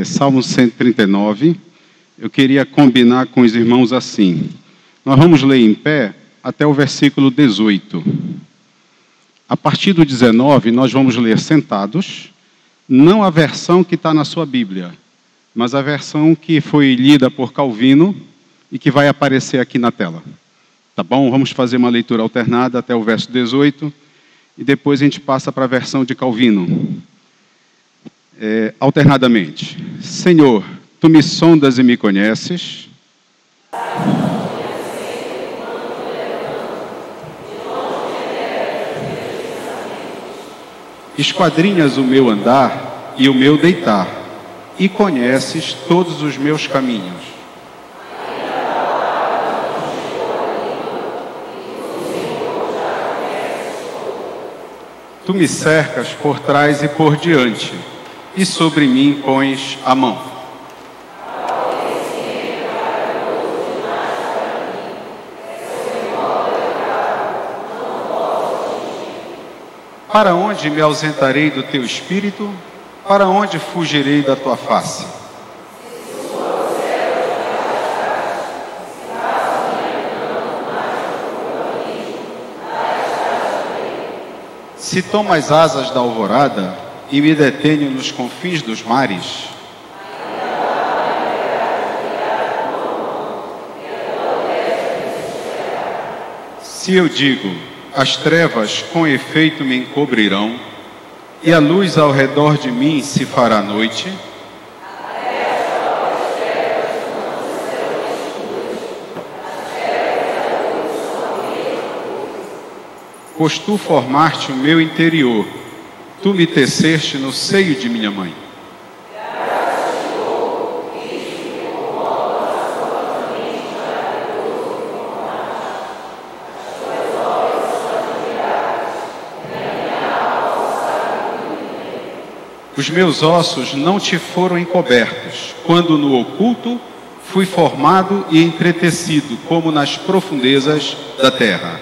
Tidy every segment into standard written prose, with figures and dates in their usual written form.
Salmo 139. Eu queria combinar com os irmãos assim. Nós vamos ler em pé até o versículo 18. A partir do 19, nós vamos ler sentados, não a versão que está na sua Bíblia, mas a versão que foi lida por Calvino e que vai aparecer aqui na tela. Tá bom? Vamos fazer uma leitura alternada até o verso 18 e depois a gente passa para a versão de Calvino. Alternadamente. Senhor, Tu me sondas e me conheces. Esquadrinhas o meu andar e o meu deitar, e conheces todos os meus caminhos. Tu me cercas por trás e por diante, e sobre mim pões a mão. Para onde me ausentarei do teu espírito? Para onde fugirei da tua face? Se tomo as asas da alvorada e me detenho nos confins dos mares, se eu digo, as trevas com efeito me encobrirão, e a luz ao redor de mim se fará noite, pois tu formaste o meu interior, tu me teceste no seio de minha mãe. Os meus ossos não te foram encobertos, quando no oculto fui formado e entretecido, como nas profundezas da terra.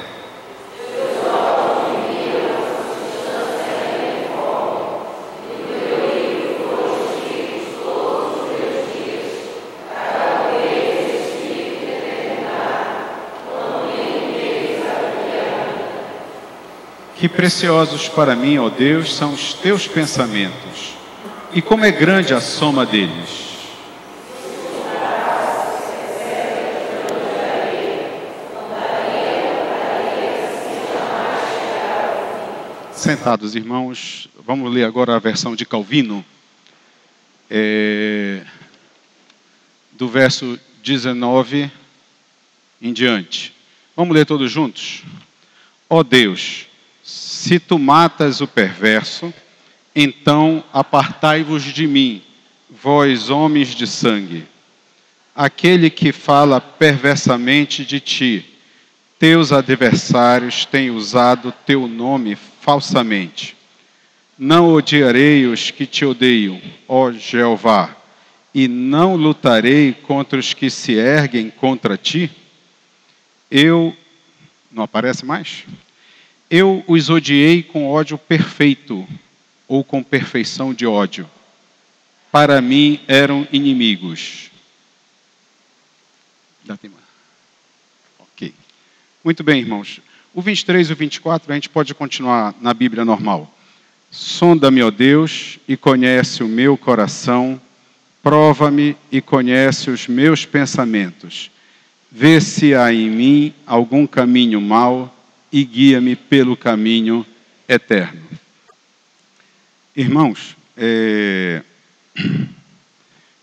Que preciosos para mim, ó Deus, são os teus pensamentos, e como é grande a soma deles. Sentados, irmãos, vamos ler agora a versão de Calvino, do verso 19 em diante. Vamos ler todos juntos? Ó Deus, se tu matas o perverso, então apartai-vos de mim, vós homens de sangue. Aquele que fala perversamente de ti, teus adversários têm usado teu nome falsamente. Não odiarei os que te odeiam, ó Jeová, e não lutarei contra os que se erguem contra ti? Não aparece mais? Eu os odiei com ódio perfeito, ou com perfeição de ódio. Para mim eram inimigos. Ok. Muito bem, irmãos. O 23 e o 24 a gente pode continuar na Bíblia normal. Sonda-me, ó Deus, e conhece o meu coração. Prova-me e conhece os meus pensamentos. Vê se há em mim algum caminho mau e guia-me pelo caminho eterno. Irmãos,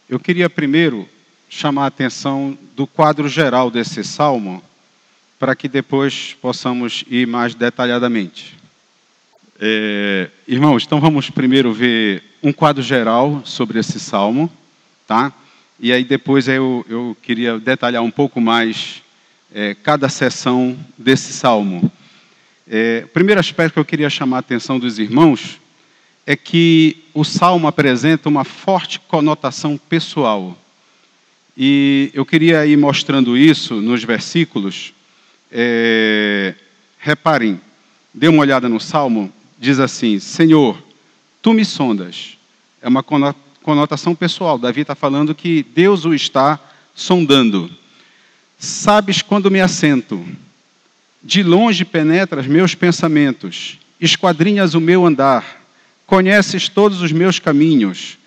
eu queria primeiro chamar a atenção do quadro geral desse salmo, para que depois possamos ir mais detalhadamente. Irmãos, então vamos primeiro ver um quadro geral sobre esse salmo, tá? E aí depois eu queria detalhar um pouco mais cada seção desse salmo. O primeiro aspecto que eu queria chamar a atenção dos irmãos é que o salmo apresenta uma forte conotação pessoal. E eu queria ir mostrando isso nos versículos. Reparem, dê uma olhada no salmo, diz assim: Senhor, Tu me sondas. É uma conotação pessoal. Davi está falando que Deus o está sondando. Sabes quando me assento, de longe penetras meus pensamentos, esquadrinhas o meu andar, conheces todos os meus caminhos,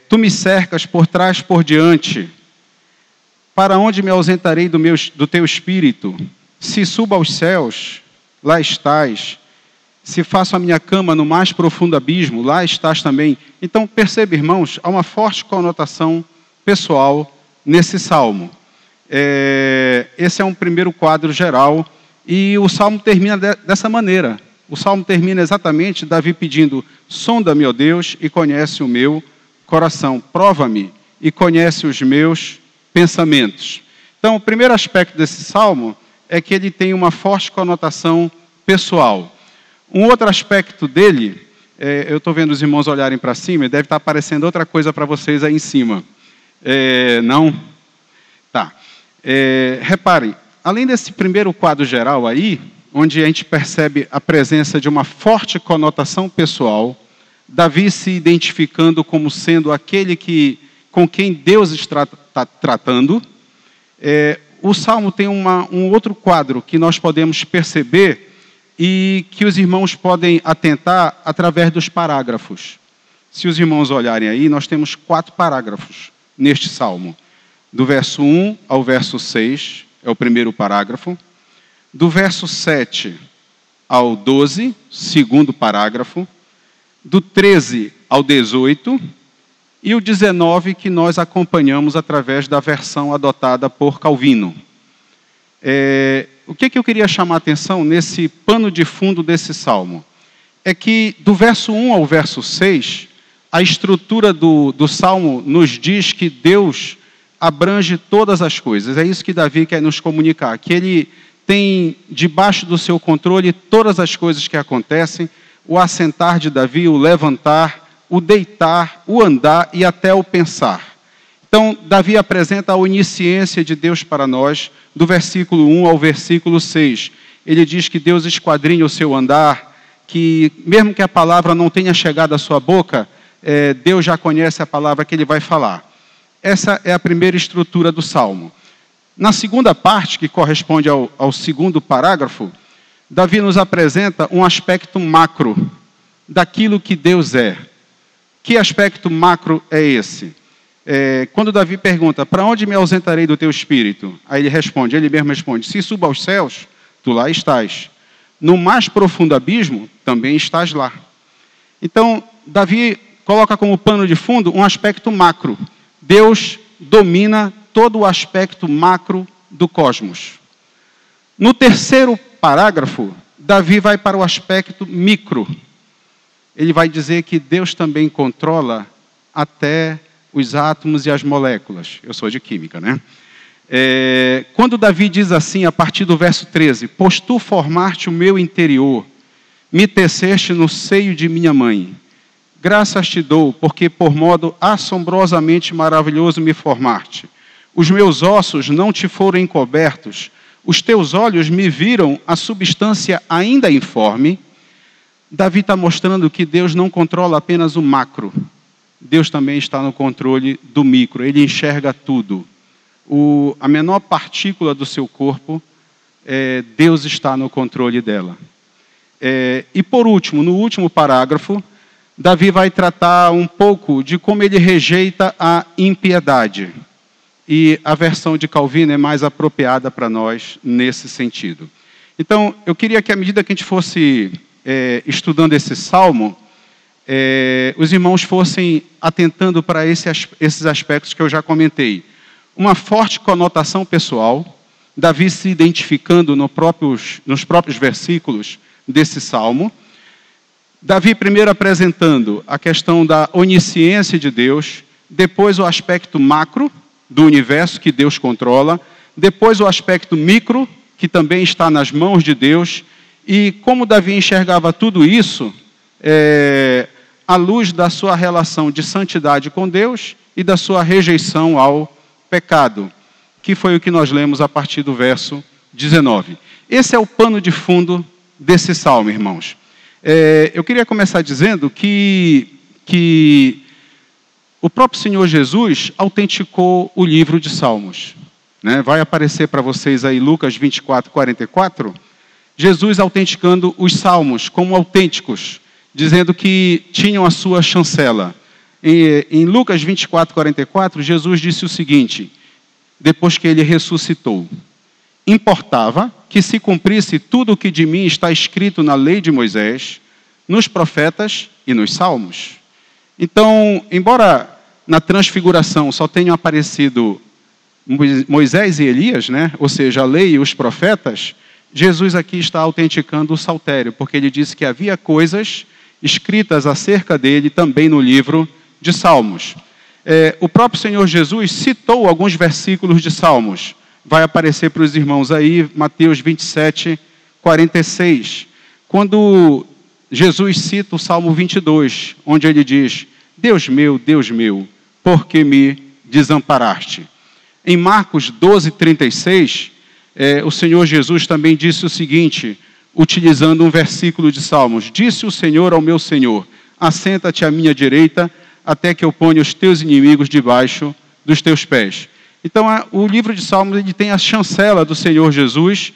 tu me cercas por trás, por diante. Para onde me ausentarei do teu espírito? Se subo aos céus, lá estás. Se faço a minha cama no mais profundo abismo, lá estás também. Então, perceba, irmãos, há uma forte conotação pessoal nesse salmo. Esse é um primeiro quadro geral, e o salmo termina dessa maneira. O salmo termina exatamente Davi pedindo: sonda-me, ó Deus, e conhece o meu coração. Prova-me e conhece os meus pensamentos. Então, o primeiro aspecto desse salmo é que ele tem uma forte conotação pessoal. Um outro aspecto dele, eu estou vendo os irmãos olharem para cima, e deve estar aparecendo outra coisa para vocês aí em cima. Não? Tá. Reparem, além desse primeiro quadro geral aí, onde a gente percebe a presença de uma forte conotação pessoal, Davi se identificando como sendo aquele com quem Deus está tratando, o Salmo tem um outro quadro que nós podemos perceber e que os irmãos podem atentar através dos parágrafos. Se os irmãos olharem aí, nós temos 4 parágrafos neste Salmo. Do verso 1 ao verso 6 é o primeiro parágrafo. Do verso 7 ao 12, segundo parágrafo. Do 13 ao 18 e o 19 que nós acompanhamos através da versão adotada por Calvino. O que eu queria chamar a atenção nesse pano de fundo desse salmo? É que do verso 1 ao verso 6, a estrutura do salmo nos diz que Deus abrange todas as coisas. É isso que Davi quer nos comunicar, que ele tem debaixo do seu controle todas as coisas que acontecem, o assentar de Davi, o levantar, o deitar, o andar e até o pensar. Então, Davi apresenta a onisciência de Deus para nós, do versículo 1 ao versículo 6. Ele diz que Deus esquadrinha o seu andar, que mesmo que a palavra não tenha chegado à sua boca, Deus já conhece a palavra que ele vai falar. Essa é a primeira estrutura do Salmo. Na segunda parte, que corresponde ao segundo parágrafo, Davi nos apresenta um aspecto macro daquilo que Deus é. Que aspecto macro é esse? Quando Davi pergunta: para onde me ausentarei do teu espírito? Aí ele mesmo responde: se subo aos céus, tu lá estás. No mais profundo abismo, também estás lá. Então, Davi coloca como pano de fundo um aspecto macro. Deus domina todo o aspecto macro do cosmos. No terceiro parágrafo, Davi vai para o aspecto micro. Ele vai dizer que Deus também controla até os átomos e as moléculas. Eu sou de química, né? Quando Davi diz assim, a partir do verso 13: pois tu formaste o meu interior, me teceste no seio de minha mãe. Graças te dou, porque por modo assombrosamente maravilhoso me formaste. Os meus ossos não te foram encobertos, os teus olhos me viram a substância ainda informe. Davi está mostrando que Deus não controla apenas o macro. Deus também está no controle do micro. Ele enxerga tudo. A menor partícula do seu corpo, Deus está no controle dela. E por último, no último parágrafo, Davi vai tratar um pouco de como ele rejeita a impiedade. E a versão de Calvino é mais apropriada para nós nesse sentido. Então, eu queria que à medida que a gente fosse estudando esse salmo, os irmãos fossem atentando para esses aspectos que eu já comentei. Uma forte conotação pessoal, Davi se identificando nos próprios versículos desse salmo. Davi primeiro apresentando a questão da onisciência de Deus, depois o aspecto macro do universo que Deus controla, depois o aspecto micro, que também está nas mãos de Deus, e como Davi enxergava tudo isso, à luz da sua relação de santidade com Deus e da sua rejeição ao pecado, que foi o que nós lemos a partir do verso 19. Esse é o pano de fundo desse salmo, irmãos. Eu queria começar dizendo que o próprio Senhor Jesus autenticou o livro de Salmos. Né? Vai aparecer para vocês aí Lucas 24, 44, Jesus autenticando os Salmos como autênticos, dizendo que tinham a sua chancela. Em Lucas 24, 44, Jesus disse o seguinte, depois que ele ressuscitou: importava que se cumprisse tudo o que de mim está escrito na lei de Moisés, nos profetas e nos salmos. Então, embora na transfiguração só tenham aparecido Moisés e Elias, né? Ou seja, a lei e os profetas, Jesus aqui está autenticando o saltério, porque ele disse que havia coisas escritas acerca dele também no livro de Salmos. O próprio Senhor Jesus citou alguns versículos de Salmos. Vai aparecer para os irmãos aí, Mateus 27, 46. Quando Jesus cita o Salmo 22, onde ele diz: Deus meu, por que me desamparaste? Em Marcos 12, 36, o Senhor Jesus também disse o seguinte, utilizando um versículo de Salmos: disse o Senhor ao meu Senhor, assenta-te à minha direita, até que eu ponha os teus inimigos debaixo dos teus pés. Então, o livro de Salmos ele tem a chancela do Senhor Jesus,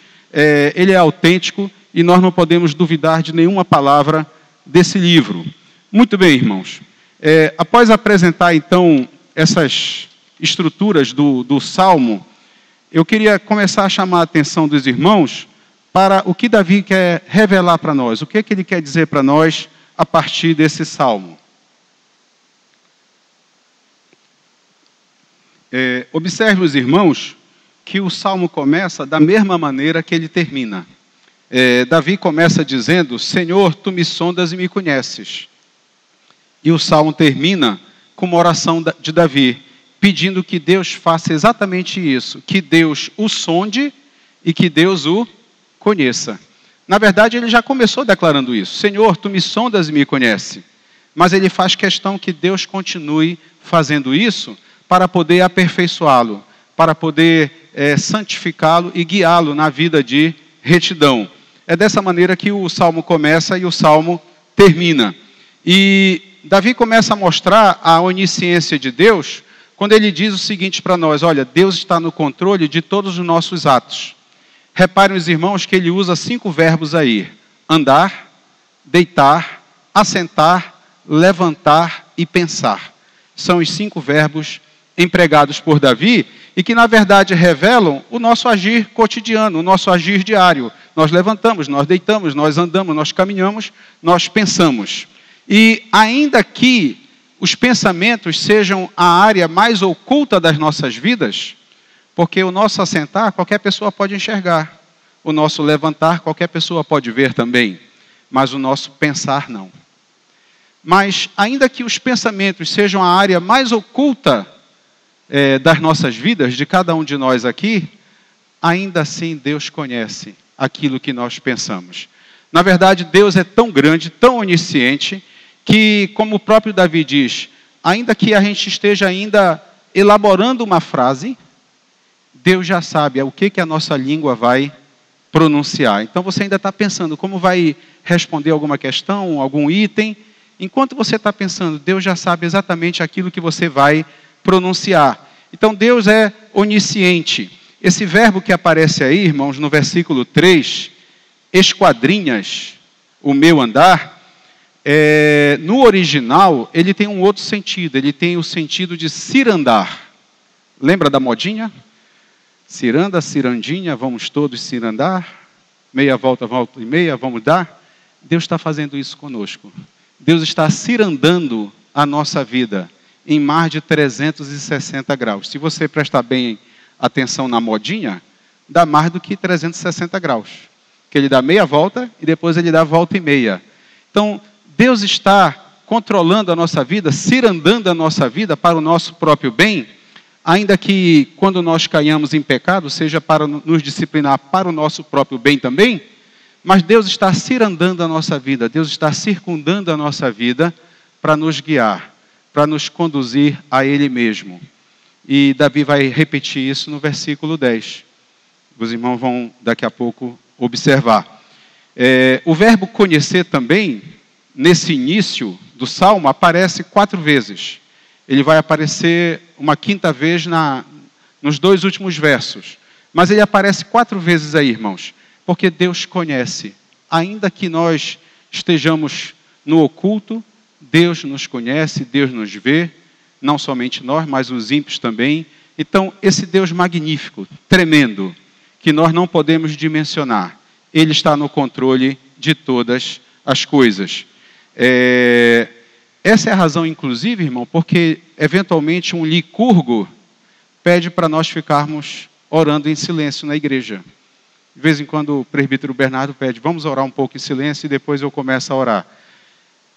ele é autêntico e nós não podemos duvidar de nenhuma palavra desse livro. Muito bem, irmãos. Após apresentar, então, essas estruturas do Salmo, eu queria começar a chamar a atenção dos irmãos para o que Davi quer revelar para nós. O que é que ele quer dizer para nós a partir desse Salmo? Observe os irmãos que o Salmo começa da mesma maneira que ele termina. Davi começa dizendo: Senhor, tu me sondas e me conheces. E o Salmo termina com uma oração de Davi, pedindo que Deus faça exatamente isso, que Deus o sonde e que Deus o conheça. Na verdade, ele já começou declarando isso: Senhor, tu me sondas e me conheces. Mas ele faz questão que Deus continue fazendo isso para poder aperfeiçoá-lo, para poder santificá-lo e guiá-lo na vida de retidão. É dessa maneira que o Salmo começa e o Salmo termina. E Davi começa a mostrar a onisciência de Deus quando ele diz o seguinte para nós: olha, Deus está no controle de todos os nossos atos. Reparem os irmãos que ele usa 5 verbos aí: andar, deitar, assentar, levantar e pensar. São os 5 verbos empregados por Davi e que na verdade revelam o nosso agir cotidiano, o nosso agir diário. Nós levantamos, nós deitamos, nós andamos, nós caminhamos, nós pensamos. E ainda que os pensamentos sejam a área mais oculta das nossas vidas, porque o nosso assentar qualquer pessoa pode enxergar, o nosso levantar qualquer pessoa pode ver também, mas o nosso pensar não. Mas ainda que os pensamentos sejam a área mais oculta das nossas vidas, de cada um de nós aqui, ainda assim Deus conhece aquilo que nós pensamos. Na verdade, Deus é tão grande, tão onisciente, que, como o próprio Davi diz, ainda que a gente esteja ainda elaborando uma frase, Deus já sabe o que a nossa língua vai pronunciar. Então você ainda está pensando como vai responder alguma questão, algum item. Enquanto você está pensando, Deus já sabe exatamente aquilo que você vai pronunciar. Então Deus é onisciente. Esse verbo que aparece aí, irmãos, no versículo 3, esquadrinhas o meu andar, no original ele tem um outro sentido, ele tem o sentido de cirandar. Lembra da modinha? Ciranda, cirandinha, vamos todos cirandar, meia volta, volta e meia, vamos dar. Deus está fazendo isso conosco. Deus está cirandando a nossa vida em mais de 360 graus. Se você prestar bem atenção na modinha, dá mais do que 360 graus. Que ele dá meia volta e depois ele dá volta e meia. Então, Deus está controlando a nossa vida, cirandando a nossa vida para o nosso próprio bem, ainda que quando nós caiamos em pecado, seja para nos disciplinar para o nosso próprio bem também, mas Deus está cirandando a nossa vida, Deus está circundando a nossa vida para nos guiar, para nos conduzir a Ele mesmo. E Davi vai repetir isso no versículo 10. Os irmãos vão daqui a pouco observar. O verbo conhecer também, nesse início do Salmo, aparece 4 vezes. Ele vai aparecer uma quinta vez nos 2 últimos versos. Mas ele aparece 4 vezes aí, irmãos. Porque Deus conhece. Ainda que nós estejamos no oculto, Deus nos conhece, Deus nos vê. Não somente nós, mas os ímpios também. Então, esse Deus magnífico, tremendo, que nós não podemos dimensionar, Ele está no controle de todas as coisas. Essa é a razão, inclusive, irmão, porque, eventualmente, um licurgo pede para nós ficarmos orando em silêncio na igreja. De vez em quando, o presbítero Bernardo pede, vamos orar um pouco em silêncio e depois eu começo a orar.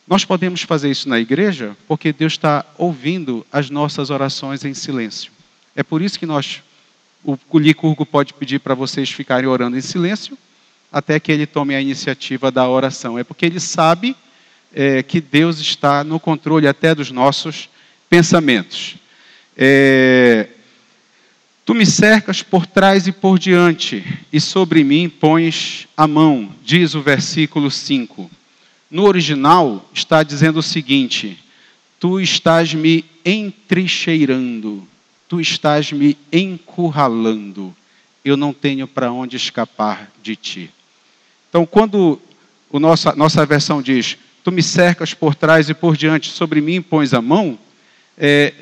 Nós podemos fazer isso na igreja porque Deus está ouvindo as nossas orações em silêncio. É por isso que o licurgo pode pedir para vocês ficarem orando em silêncio até que ele tome a iniciativa da oração. É porque ele sabe que Deus está no controle até dos nossos pensamentos. Tu me cercas por trás e por diante, e sobre mim pões a mão, diz o versículo 5. No original está dizendo o seguinte: tu estás me entrincheirando, tu estás me encurralando, eu não tenho para onde escapar de ti. Então, quando nossa versão diz, tu me cercas por trás e por diante, sobre mim pões a mão,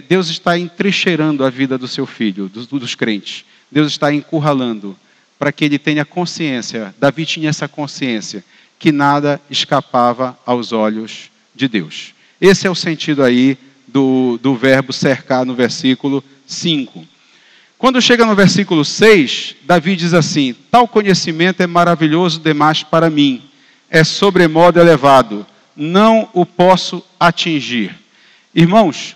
Deus está entrincheirando a vida do seu filho, dos crentes. Deus está encurralando, para que ele tenha consciência, Davi tinha essa consciência, que nada escapava aos olhos de Deus. Esse é o sentido aí do verbo cercar no versículo 5. Quando chega no versículo 6, Davi diz assim, tal conhecimento é maravilhoso demais para mim, é sobremodo elevado, não o posso atingir. Irmãos,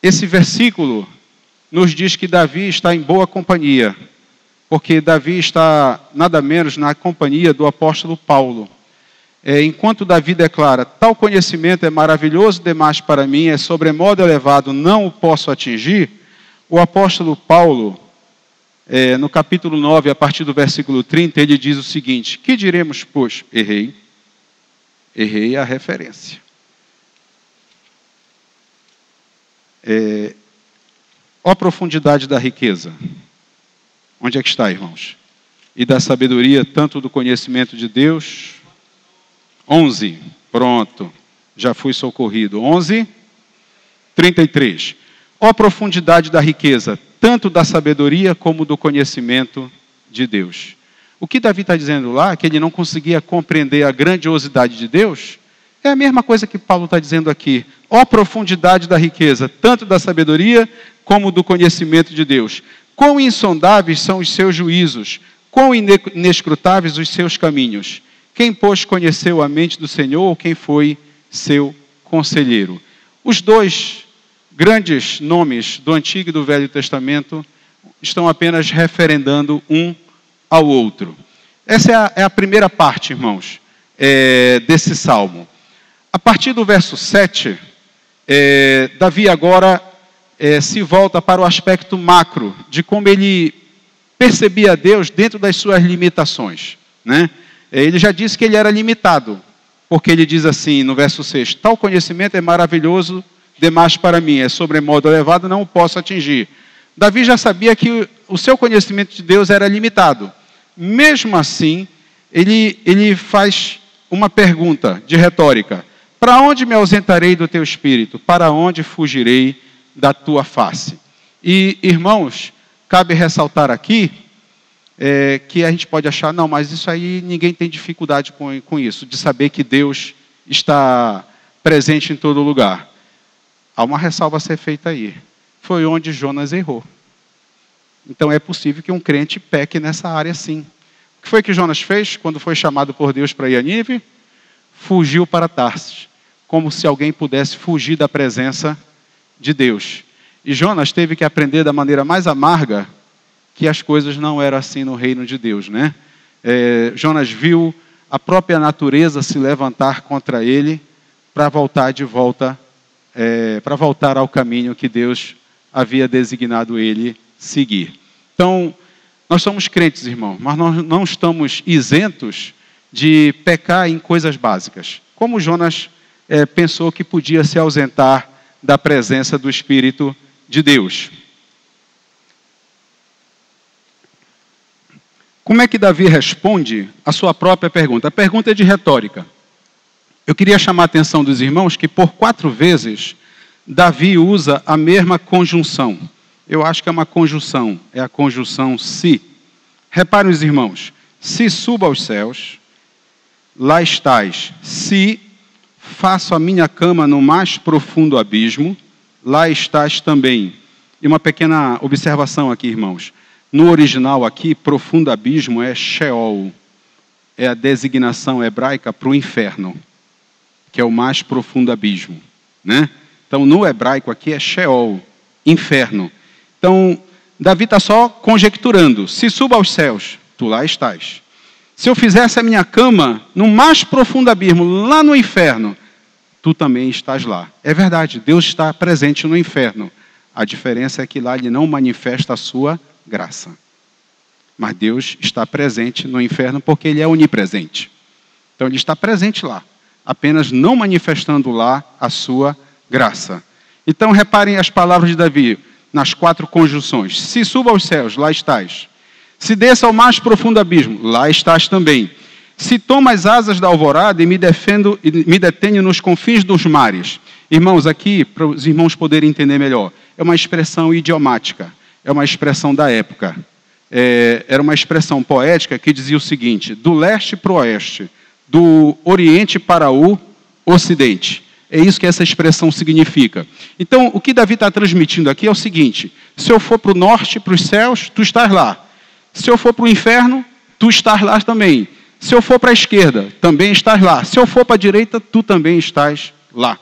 esse versículo nos diz que Davi está em boa companhia, porque Davi está nada menos na companhia do apóstolo Paulo. Enquanto Davi declara, tal conhecimento é maravilhoso demais para mim, é sobremodo elevado, não o posso atingir, o apóstolo Paulo, no capítulo 9, a partir do versículo 30, ele diz o seguinte, que diremos, pois? Errei a referência. Ó a profundidade da riqueza. Onde é que está, irmãos? E da sabedoria, tanto do conhecimento de Deus. 11. Pronto. Já fui socorrido. 11. 33. Ó a profundidade da riqueza, tanto da sabedoria como do conhecimento de Deus. O que Davi está dizendo lá, que ele não conseguia compreender a grandiosidade de Deus, é a mesma coisa que Paulo está dizendo aqui. Ó a profundidade da riqueza, tanto da sabedoria como do conhecimento de Deus. Quão insondáveis são os seus juízos, quão inescrutáveis os seus caminhos. Quem, pois, conheceu a mente do Senhor, ou quem foi seu conselheiro? Os 2 grandes nomes do Antigo e do Velho Testamento estão apenas referendando um ao outro. Essa é a primeira parte, irmãos, desse salmo. A partir do verso 7, Davi agora se volta para o aspecto macro, de como ele percebia Deus dentro das suas limitações. Né? Ele já disse que ele era limitado, porque ele diz assim no verso 6, tal conhecimento é maravilhoso demais para mim, é sobremodo elevado, não o posso atingir. Davi já sabia que o seu conhecimento de Deus era limitado. Mesmo assim, ele faz uma pergunta de retórica. Para onde me ausentarei do teu espírito? Para onde fugirei da tua face? E, irmãos, cabe ressaltar aqui que a gente pode achar, não, mas isso aí ninguém tem dificuldade com isso, de saber que Deus está presente em todo lugar. Há uma ressalva a ser feita aí. Foi onde Jonas errou. Então é possível que um crente peque nessa área sim. O que foi que Jonas fez quando foi chamado por Deus para ir a Nínive? Fugiu para Tarsis, como se alguém pudesse fugir da presença de Deus. E Jonas teve que aprender da maneira mais amarga que as coisas não eram assim no reino de Deus, né? Jonas viu a própria natureza se levantar contra ele para voltar para voltar ao caminho que Deus havia designado ele seguir. Então, nós somos crentes, irmão, mas nós não estamos isentos de pecar em coisas básicas. Como Jonas pensou que podia se ausentar da presença do Espírito de Deus. Como é que Davi responde a sua própria pergunta? A pergunta é de retórica. Eu queria chamar a atenção dos irmãos que por 4 vezes Davi usa a mesma conjunção. Eu acho que é uma conjunção, é a conjunção se. Reparem os irmãos, se subo aos céus, lá estás. Se faço a minha cama no mais profundo abismo, lá estás também. E uma pequena observação aqui, irmãos. No original aqui, profundo abismo é Sheol. É a designação hebraica para o inferno, que é o mais profundo abismo, né? Então, no hebraico aqui é Sheol, inferno. Então, Davi está só conjecturando. Se subo aos céus, tu lá estás. Se eu fizesse a minha cama no mais profundo abismo, lá no inferno, tu também estás lá. É verdade, Deus está presente no inferno. A diferença é que lá ele não manifesta a sua graça. Mas Deus está presente no inferno porque ele é onipresente. Então ele está presente lá, apenas não manifestando lá a sua graça. Então reparem as palavras de Davi nas 4 conjunções. Se suba aos céus, lá estás. Se desça ao mais profundo abismo, lá estás também. Se toma as asas da alvorada e me detenho nos confins dos mares. Irmãos, aqui, para os irmãos poderem entender melhor, é uma expressão idiomática, é uma expressão da época. Era uma expressão poética que dizia o seguinte: do leste para o oeste, do oriente para o ocidente. É isso que essa expressão significa. Então, o que Davi está transmitindo aqui é o seguinte: se eu for para o norte, para os céus, tu estás lá. Se eu for para o inferno, tu estás lá também. Se eu for para a esquerda, também estás lá. Se eu for para a direita, tu também estás lá.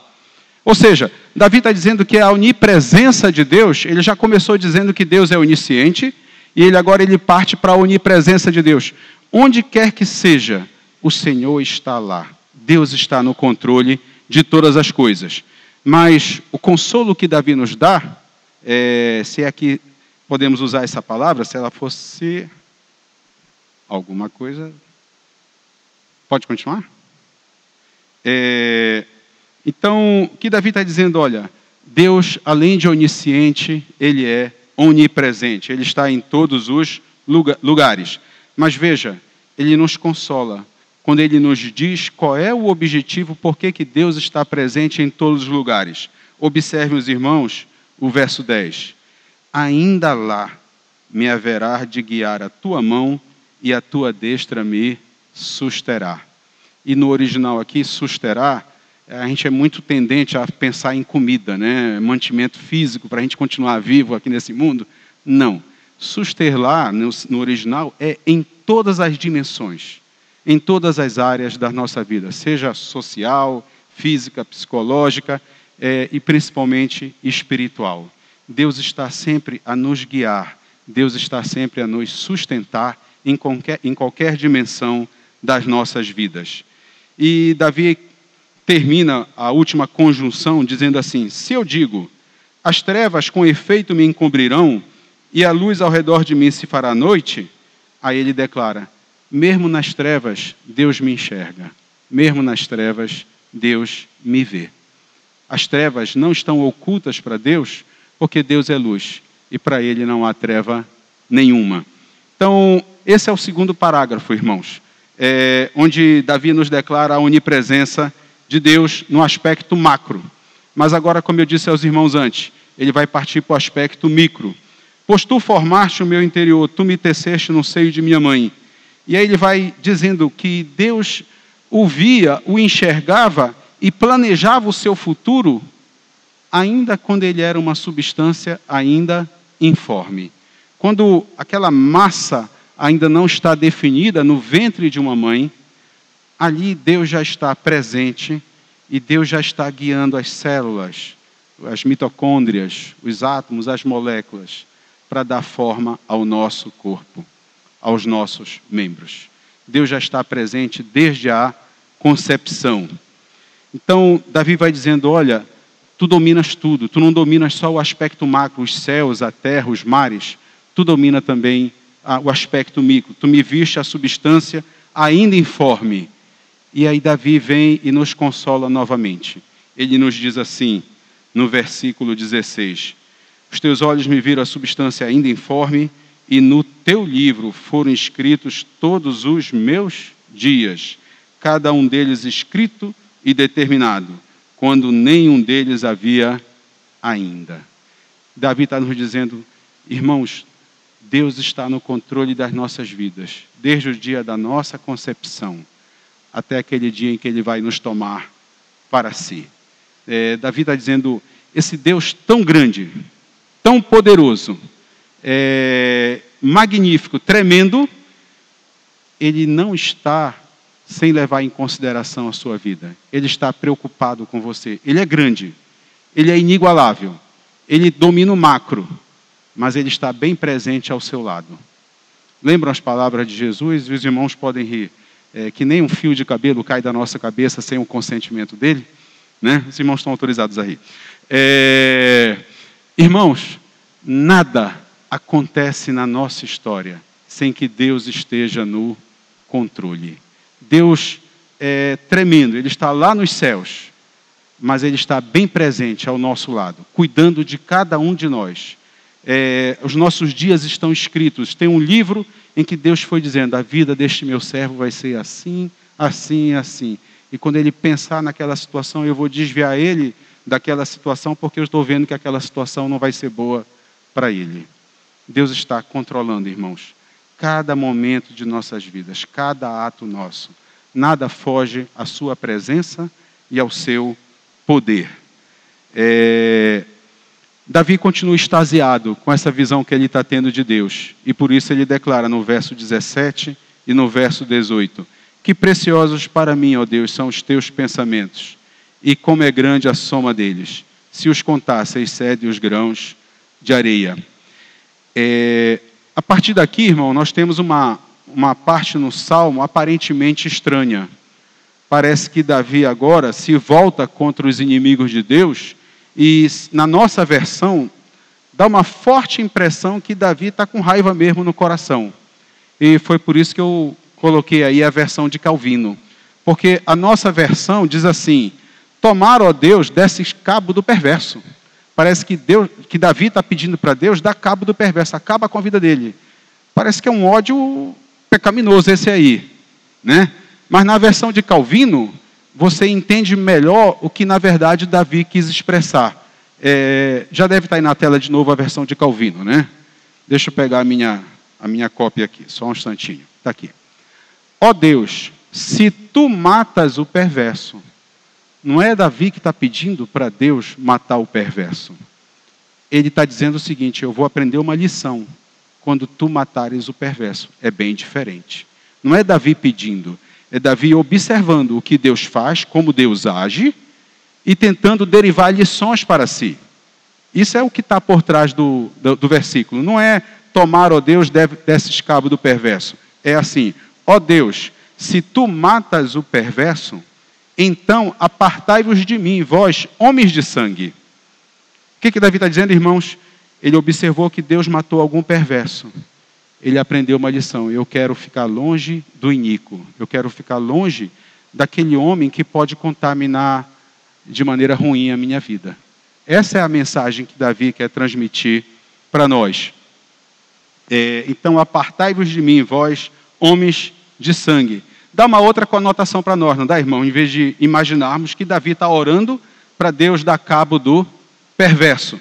Ou seja, Davi está dizendo que a onipresença de Deus, ele já começou dizendo que Deus é onisciente, e agora ele parte para a onipresença de Deus. Onde quer que seja, o Senhor está lá. Deus está no controle de todas as coisas. Mas o consolo que Davi nos dá, se é que podemos usar essa palavra, se ela fosse alguma coisa... Pode continuar? Então, o que Davi está dizendo? Olha, Deus, além de onisciente, ele é onipresente. Ele está em todos os lugares. Mas veja, ele nos consola quando ele nos diz qual é o objetivo, por que Deus está presente em todos os lugares. Observem os irmãos, o verso 10. Ainda lá me haverá de guiar a tua mão e a tua destra me susterá. E no original aqui, susterá, a gente é muito tendente a pensar em comida, né? Mantimento físico para a gente continuar vivo aqui nesse mundo. Não. Suster lá, no original, é em todas as dimensões, em todas as áreas da nossa vida, seja social, física, psicológica e principalmente espiritual. Deus está sempre a nos guiar, Deus está sempre a nos sustentar em qualquer dimensão das nossas vidas. E Davi termina a última conjunção dizendo assim: se eu digo, as trevas com efeito me encobrirão e a luz ao redor de mim se fará noite, aí ele declara: mesmo nas trevas, Deus me enxerga. Mesmo nas trevas, Deus me vê. As trevas não estão ocultas para Deus, porque Deus é luz e para ele não há treva nenhuma. Então, esse é o segundo parágrafo, irmãos, onde Davi nos declara a onipresença de Deus no aspecto macro. Mas agora, como eu disse aos irmãos antes, ele vai partir para o aspecto micro. Pois tu formaste o meu interior, tu me teceste no seio de minha mãe. E aí ele vai dizendo que Deus o via, o enxergava e planejava o seu futuro, ainda quando ele era uma substância ainda informe. Quando aquela massa ainda não está definida no ventre de uma mãe, ali Deus já está presente e Deus já está guiando as células, as mitocôndrias, os átomos, as moléculas, para dar forma ao nosso corpo, aos nossos membros. Deus já está presente desde a concepção. Então, Davi vai dizendo, olha, tu dominas tudo, tu não dominas só o aspecto macro, os céus, a terra, os mares, tu domina também o aspecto micro. Tu me viste a substância ainda informe. E aí Davi vem e nos consola novamente. Ele nos diz assim, no versículo 16: os teus olhos me viram a substância ainda informe, e no teu livro foram escritos todos os meus dias, cada um deles escrito e determinado, quando nenhum deles havia ainda. Davi está nos dizendo, irmãos, Deus está no controle das nossas vidas, desde o dia da nossa concepção, até aquele dia em que Ele vai nos tomar para si. Davi está dizendo, esse Deus tão grande, tão poderoso, magnífico, tremendo, Ele não está sem levar em consideração a sua vida. Ele está preocupado com você. Ele é grande, Ele é inigualável, Ele domina o macro, mas Ele está bem presente ao seu lado. Lembram as palavras de Jesus? Os irmãos podem rir. Que nem um fio de cabelo cai da nossa cabeça sem o consentimento dele. Né? Os irmãos estão autorizados a rir. Irmãos, nada acontece na nossa história sem que Deus esteja no controle. Deus é tremendo, Ele está lá nos céus, mas Ele está bem presente ao nosso lado, cuidando de cada um de nós. Os nossos dias estão escritos. Tem um livro em que Deus foi dizendo, a vida deste meu servo vai ser assim, assim e assim. E quando ele pensar naquela situação, eu vou desviar ele daquela situação, porque eu estou vendo que aquela situação não vai ser boa para ele. Deus está controlando, irmãos, cada momento de nossas vidas, cada ato nosso. Nada foge à sua presença e ao seu poder. Davi continua extasiado com essa visão que ele está tendo de Deus. E por isso ele declara no verso 17 e no verso 18. Que preciosos para mim, ó Deus, são os teus pensamentos. E como é grande a soma deles. Se os contasse, excede os grãos de areia. A partir daqui, irmão, nós temos uma parte no Salmo aparentemente estranha. Parece que Davi agora se volta contra os inimigos de Deus. E na nossa versão, dá uma forte impressão que Davi está com raiva mesmo no coração. E foi por isso que eu coloquei aí a versão de Calvino. Porque a nossa versão diz assim, tomar, ó Deus, desse cabo do perverso. Parece que Davi está pedindo para Deus dar cabo do perverso, acaba com a vida dele. Parece que é um ódio pecaminoso esse aí. Né? Mas na versão de Calvino, você entende melhor o que, na verdade, Davi quis expressar. Já deve estar aí na tela de novo a versão de Calvino, né? Deixa eu pegar a minha cópia aqui, só um instantinho. Está aqui. Ó Deus, se tu matas o perverso, não é Davi que está pedindo para Deus matar o perverso. Ele está dizendo o seguinte, eu vou aprender uma lição quando tu matares o perverso. É bem diferente. Não é Davi pedindo. É Davi observando o que Deus faz, como Deus age, e tentando derivar lições para si. Isso é o que está por trás do versículo. Não é tomar, ó Deus, desses cabo do perverso. É assim, ó Deus, se tu matas o perverso, então apartai-vos de mim, vós, homens de sangue. O que Davi está dizendo, irmãos? Ele observou que Deus matou algum perverso. Ele aprendeu uma lição. Eu quero ficar longe do iníquo. Eu quero ficar longe daquele homem que pode contaminar de maneira ruim a minha vida. Essa é a mensagem que Davi quer transmitir para nós. Então, apartai-vos de mim, vós, homens de sangue. Dá uma outra conotação para nós, não dá, irmão? Em vez de imaginarmos que Davi está orando para Deus dar cabo do perverso.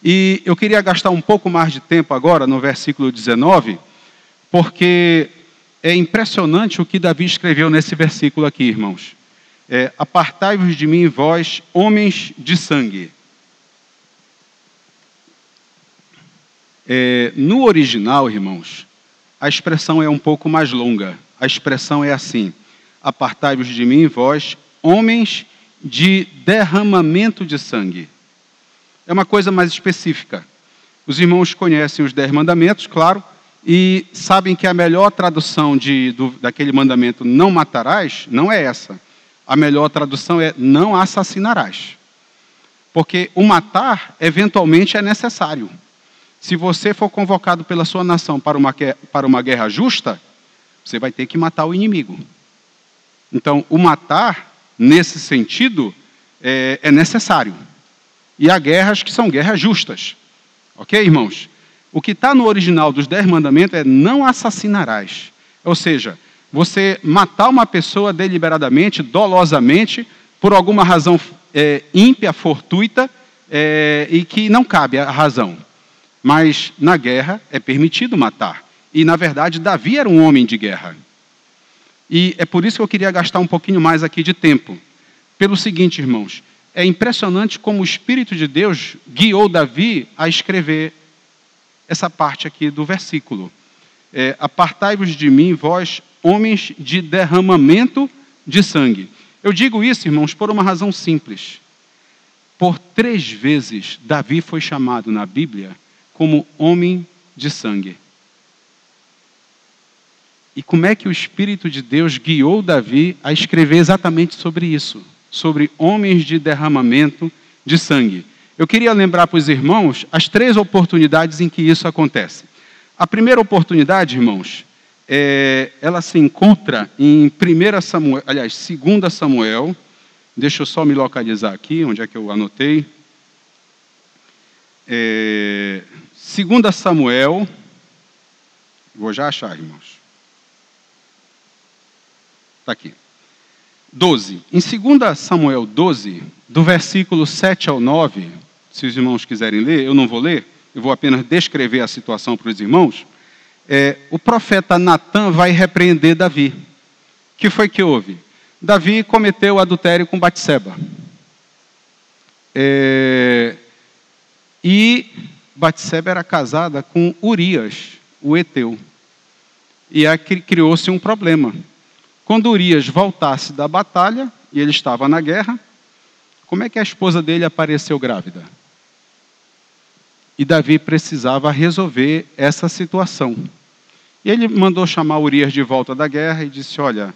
E eu queria gastar um pouco mais de tempo agora, no versículo 19, porque é impressionante o que Davi escreveu nesse versículo aqui, irmãos. Apartai-vos de mim, vós, homens de sangue. No original, irmãos, a expressão é um pouco mais longa. A expressão é assim, apartai-vos de mim, vós, homens de derramamento de sangue. É uma coisa mais específica. Os irmãos conhecem os 10 mandamentos, claro, e sabem que a melhor tradução daquele mandamento, não matarás, não é essa. A melhor tradução é não assassinarás. Porque o matar, eventualmente, é necessário. Se você for convocado pela sua nação para uma guerra justa, você vai ter que matar o inimigo. Então, o matar, nesse sentido, é necessário. E há guerras que são guerras justas. Ok, irmãos? O que está no original dos 10 mandamentos é não assassinarás. Ou seja, você matar uma pessoa deliberadamente, dolosamente, por alguma razão ímpia, fortuita, e que não cabe a razão. Mas na guerra é permitido matar. E, na verdade, Davi era um homem de guerra. E é por isso que eu queria gastar um pouquinho mais aqui de tempo. Pelo seguinte, irmãos, é impressionante como o Espírito de Deus guiou Davi a escrever essa parte aqui do versículo. Apartai-vos de mim, vós, homens de derramamento de sangue. Eu digo isso, irmãos, por uma razão simples. Por 3 vezes, Davi foi chamado na Bíblia como homem de sangue. E como é que o Espírito de Deus guiou Davi a escrever exatamente sobre isso? Sobre homens de derramamento de sangue. Eu queria lembrar para os irmãos as 3 oportunidades em que isso acontece. A primeira oportunidade, irmãos, ela se encontra em 2 Samuel. Deixa eu só me localizar aqui, onde é que eu anotei. 2 Samuel. Vou já achar, irmãos. Está aqui. 12. Em 2 Samuel 12, do versículo 7 ao 9, se os irmãos quiserem ler, eu não vou ler, eu vou apenas descrever a situação para os irmãos. O profeta Natã vai repreender Davi. O que foi que houve? Davi cometeu adultério com Batseba. E Batseba era casada com Urias, o heteu. E aqui criou-se um problema. Quando Urias voltasse da batalha, e ele estava na guerra, como é que a esposa dele apareceu grávida? E Davi precisava resolver essa situação. E ele mandou chamar Urias de volta da guerra e disse, olha,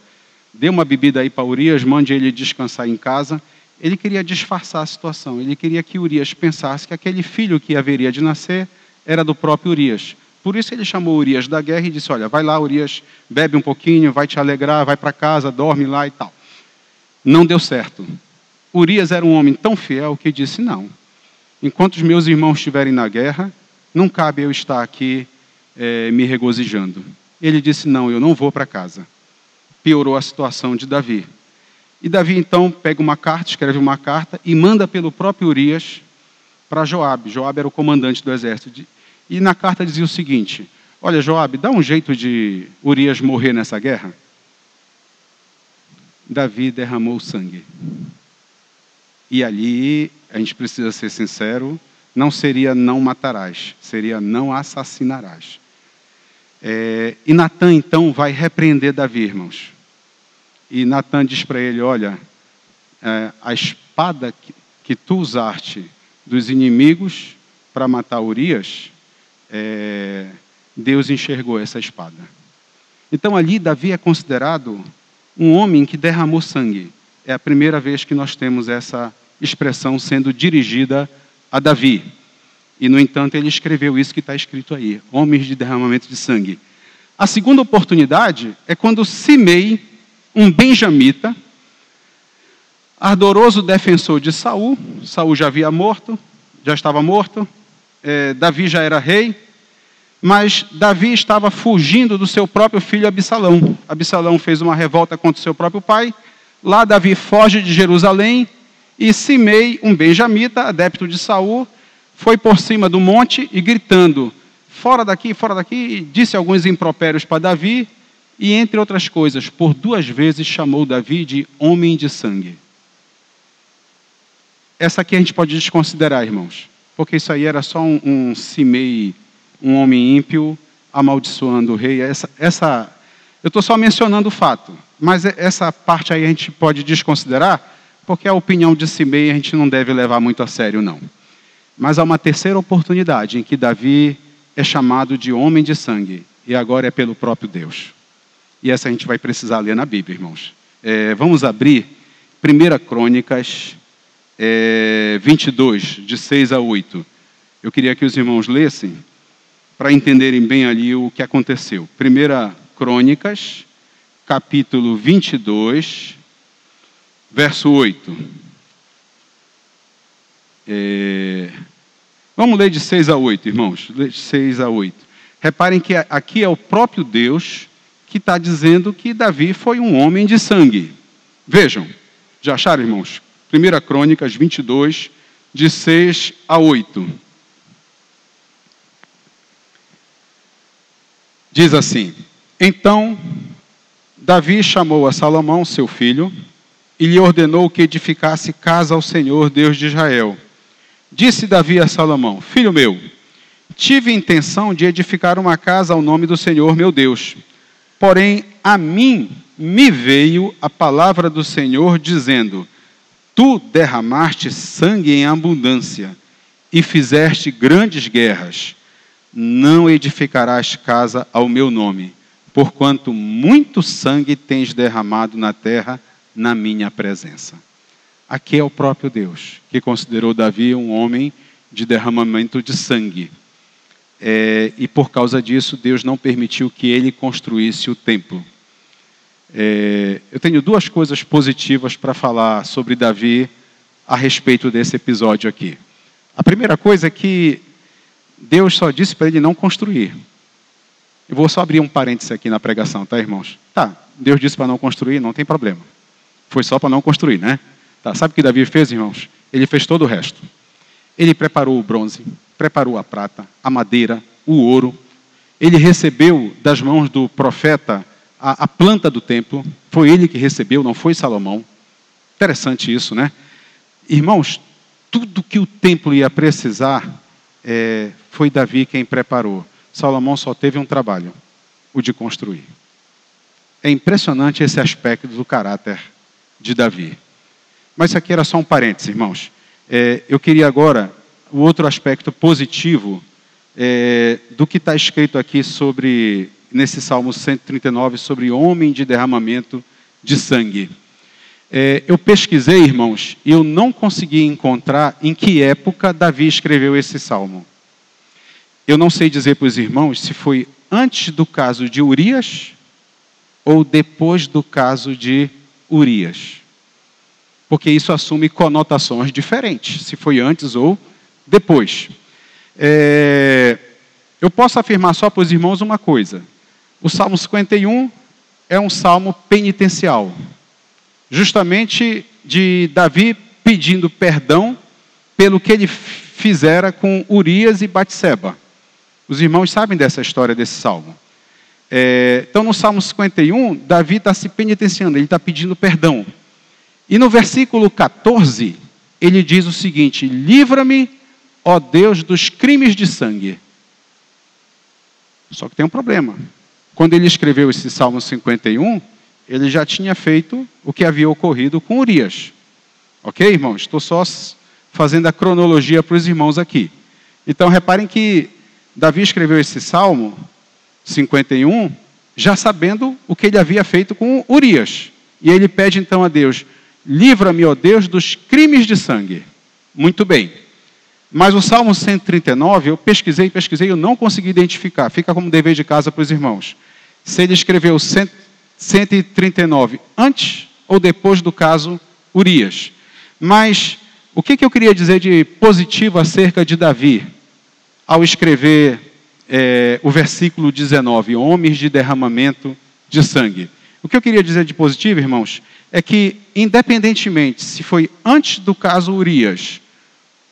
dê uma bebida aí para Urias, mande ele descansar em casa. Ele queria disfarçar a situação, ele queria que Urias pensasse que aquele filho que haveria de nascer era do próprio Urias. Por isso ele chamou Urias da guerra e disse, olha, vai lá, Urias, bebe um pouquinho, vai te alegrar, vai para casa, dorme lá e tal. Não deu certo. Urias era um homem tão fiel que disse, não, enquanto os meus irmãos estiverem na guerra, não cabe eu estar aqui me regozijando. Ele disse, não, eu não vou para casa. Piorou a situação de Davi. E Davi, então, pega uma carta, escreve uma carta e manda pelo próprio Urias para Joabe. Joabe era o comandante do exército. E na carta dizia o seguinte, olha, Joabe, dá um jeito de Urias morrer nessa guerra. Davi derramou sangue. E ali, a gente precisa ser sincero, não seria não matarás, seria não assassinarás. E Natã, então, vai repreender Davi, irmãos. E Natã diz para ele, olha, a espada que tu usaste dos inimigos para matar Urias, Deus enxergou essa espada. Então ali Davi é considerado um homem que derramou sangue. É a primeira vez que nós temos essa expressão sendo dirigida a Davi. E no entanto ele escreveu isso que está escrito aí, homens de derramamento de sangue. A segunda oportunidade é quando Simei, um benjamita, ardoroso defensor de Saul, Saul já estava morto, Davi já era rei, mas Davi estava fugindo do seu próprio filho Absalão. Absalão fez uma revolta contra o seu próprio pai. Lá Davi foge de Jerusalém e Simei, um benjamita, adepto de Saul, foi por cima do monte e gritando, fora daqui, e disse alguns impropérios para Davi e, entre outras coisas, por 2 vezes chamou Davi de homem de sangue. Essa aqui a gente pode desconsiderar, irmãos, porque isso aí era só um Simei, um homem ímpio, amaldiçoando o rei. Eu estou só mencionando o fato, mas essa parte aí a gente pode desconsiderar, porque a opinião de Simei a gente não deve levar muito a sério, não. Mas há uma terceira oportunidade em que Davi é chamado de homem de sangue, e agora é pelo próprio Deus. E essa a gente vai precisar ler na Bíblia, irmãos. Vamos abrir 1 Crônicas 22, de 6 a 8. Eu queria que os irmãos lessem, para entenderem bem ali o que aconteceu. 1 Crônicas capítulo 22, verso 8. Vamos ler de 6 a 8, irmãos. De 6 a 8. Reparem que aqui é o próprio Deus que está dizendo que Davi foi um homem de sangue. Vejam, já acharam, irmãos? 1 Crônicas 22, de 6 a 8. Diz assim: Então Davi chamou a Salomão, seu filho, e lhe ordenou que edificasse casa ao Senhor, Deus de Israel. Disse Davi a Salomão: Filho meu, tive intenção de edificar uma casa ao nome do Senhor, meu Deus. Porém, a mim me veio a palavra do Senhor, dizendo: Tu derramaste sangue em abundância e fizeste grandes guerras. Não edificarás casa ao meu nome, porquanto muito sangue tens derramado na terra na minha presença. Aqui é o próprio Deus, que considerou Davi um homem de derramamento de sangue. E por causa disso, Deus não permitiu que ele construísse o templo. Eu tenho duas coisas positivas para falar sobre Davi a respeito desse episódio aqui. A primeira coisa é que Deus só disse para ele não construir. Eu vou só abrir um parêntese aqui na pregação, tá, irmãos? Tá, Deus disse para não construir, não tem problema. Foi só para não construir, né? Tá, sabe o que Davi fez, irmãos? Ele fez todo o resto. Ele preparou o bronze, preparou a prata, a madeira, o ouro. Ele recebeu das mãos do profeta a planta do templo. Foi ele que recebeu, não foi Salomão. Interessante isso, né? Irmãos, tudo que o templo ia precisar, foi Davi quem preparou. Salomão só teve um trabalho, o de construir. É impressionante esse aspecto do caráter de Davi. Mas isso aqui era só um parênteses, irmãos. Eu queria agora o outro aspecto positivo do que está escrito aqui nesse Salmo 139, sobre homem de derramamento de sangue. Eu pesquisei, irmãos, e eu não consegui encontrar em que época Davi escreveu esse salmo. Eu não sei dizer para os irmãos se foi antes do caso de Urias ou depois do caso de Urias. Porque isso assume conotações diferentes, se foi antes ou depois. Eu posso afirmar só para os irmãos uma coisa. O Salmo 51 é um salmo penitencial. Justamente de Davi pedindo perdão pelo que ele fizera com Urias e Batseba. Os irmãos sabem dessa história desse salmo. Então, no Salmo 51, Davi está se penitenciando, ele está pedindo perdão. E no versículo 14, ele diz o seguinte: livra-me, ó Deus, dos crimes de sangue. Só que tem um problema. Quando ele escreveu esse Salmo 51, ele já tinha feito o que havia ocorrido com Urias. Ok, irmãos? Estou só fazendo a cronologia para os irmãos aqui. Então, reparem que Davi escreveu esse Salmo 51, já sabendo o que ele havia feito com Urias. E ele pede então a Deus: livra-me, ó Deus, dos crimes de sangue. Muito bem. Mas o Salmo 139, eu pesquisei, eu não consegui identificar. Fica como dever de casa para os irmãos. Se ele escreveu 139 antes ou depois do caso Urias. Mas o que eu queria dizer de positivo acerca de Davi ao escrever o versículo 19, homens de derramamento de sangue? O que eu queria dizer de positivo, irmãos, é que, independentemente se foi antes do caso Urias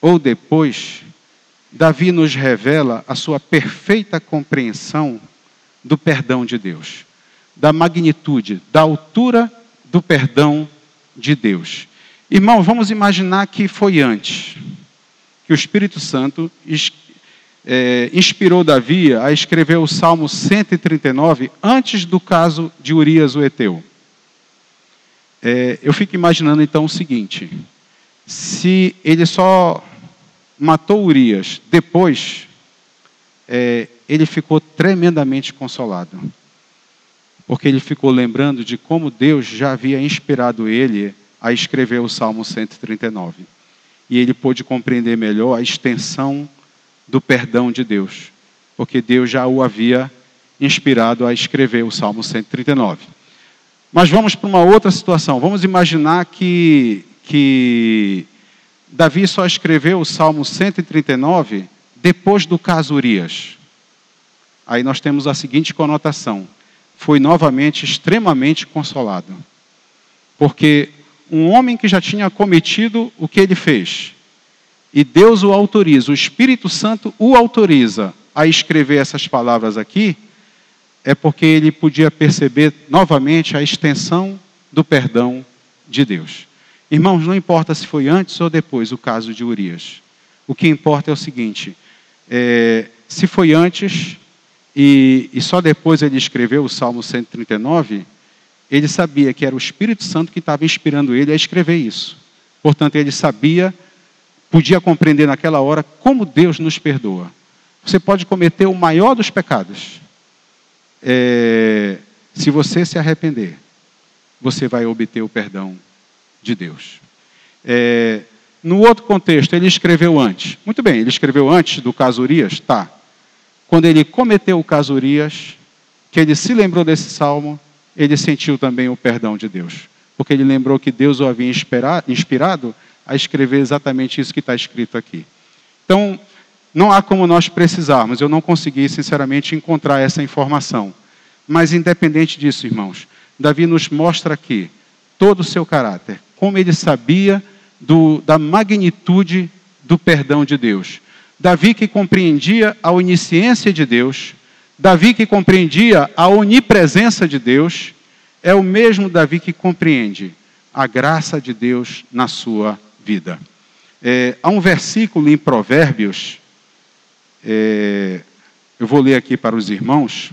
ou depois, Davi nos revela a sua perfeita compreensão do perdão de Deus, da magnitude, da altura do perdão de Deus. Irmão, vamos imaginar que foi antes, que o Espírito Santo inspirou Davi a escrever o Salmo 139 antes do caso de Urias o Heteu. Eu fico imaginando então o seguinte: se ele só matou Urias depois, ele ficou tremendamente consolado, porque ele ficou lembrando de como Deus já havia inspirado ele a escrever o Salmo 139. E ele pôde compreender melhor a extensão do perdão de Deus, porque Deus já o havia inspirado a escrever o Salmo 139. Mas vamos para uma outra situação. Vamos imaginar que Davi só escreveu o Salmo 139 depois do caso Urias. Aí nós temos a seguinte conotação: foi novamente extremamente consolado. Porque um homem que já tinha cometido o que ele fez, e Deus o autoriza, o Espírito Santo o autoriza a escrever essas palavras aqui, é porque ele podia perceber novamente a extensão do perdão de Deus. Irmãos, não importa se foi antes ou depois o caso de Urias. O que importa é o seguinte: se foi antes e só depois ele escreveu o Salmo 139, ele sabia que era o Espírito Santo que estava inspirando ele a escrever isso. Portanto, ele sabia, podia compreender naquela hora como Deus nos perdoa. Você pode cometer o maior dos pecados. Se você se arrepender, você vai obter o perdão de Deus. No outro contexto, ele escreveu antes. Muito bem, ele escreveu antes do caso Urias? Tá. Quando ele cometeu o caso Urias, que ele se lembrou desse salmo, ele sentiu também o perdão de Deus. Porque ele lembrou que Deus o havia inspirado a escrever exatamente isso que está escrito aqui. Então, não há como nós precisarmos. Eu não consegui, sinceramente, encontrar essa informação. Mas, independente disso, irmãos, Davi nos mostra aqui todo o seu caráter, como ele sabia da magnitude do perdão de Deus. Davi que compreendia a onisciência de Deus, Davi que compreendia a onipresença de Deus, é o mesmo Davi que compreende a graça de Deus na sua vida. Há um versículo em Provérbios, eu vou ler aqui para os irmãos.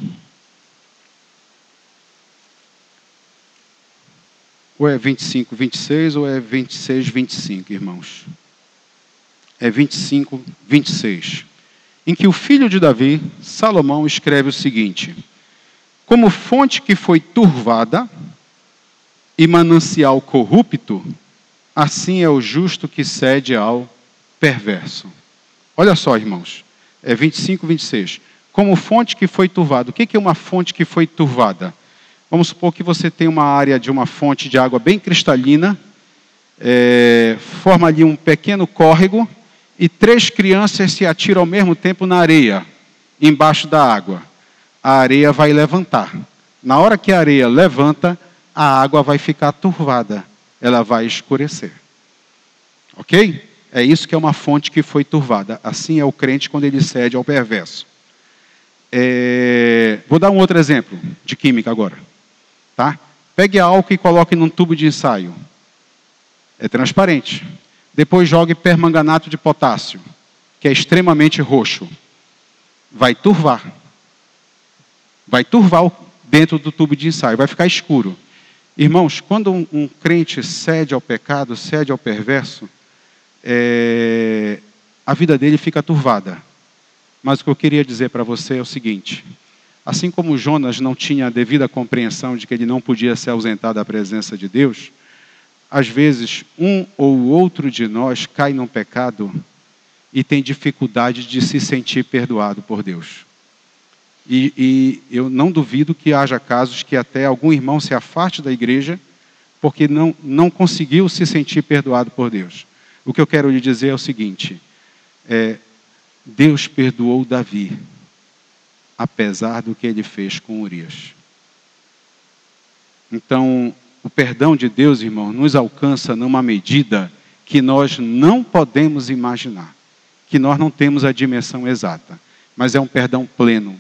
Ou é 25, 26 ou é 26, 25, irmãos? É 25, 26. Em que o filho de Davi, Salomão, escreve o seguinte: como fonte que foi turvada e manancial corrupto, assim é o justo que cede ao perverso. Olha só, irmãos, é 25, 26. Como fonte que foi turvada. O que é uma fonte que foi turvada? Vamos supor que você tem uma área de uma fonte de água bem cristalina, forma ali um pequeno córrego, e 3 crianças se atiram ao mesmo tempo na areia, embaixo da água. A areia vai levantar. Na hora que a areia levanta, a água vai ficar turvada, ela vai escurecer. Ok? É isso que é uma fonte que foi turvada. Assim é o crente quando ele cede ao perverso. Vou dar um outro exemplo de química agora. Tá? Pegue álcool e coloque num tubo de ensaio. É transparente. Depois jogue permanganato de potássio, que é extremamente roxo. Vai turvar. Vai turvar dentro do tubo de ensaio, vai ficar escuro. Irmãos, quando um crente cede ao pecado, cede ao perverso, a vida dele fica turvada. Mas o que eu queria dizer para você é o seguinte: assim como Jonas não tinha a devida compreensão de que ele não podia se ausentar da presença de Deus, às vezes um ou outro de nós cai num pecado e tem dificuldade de se sentir perdoado por Deus. E eu não duvido que haja casos que até algum irmão se afaste da igreja porque não conseguiu se sentir perdoado por Deus. O que eu quero lhe dizer é o seguinte: Deus perdoou Davi, apesar do que ele fez com Urias. Então, o perdão de Deus, irmão, nos alcança numa medida que nós não podemos imaginar, que nós não temos a dimensão exata, mas é um perdão pleno,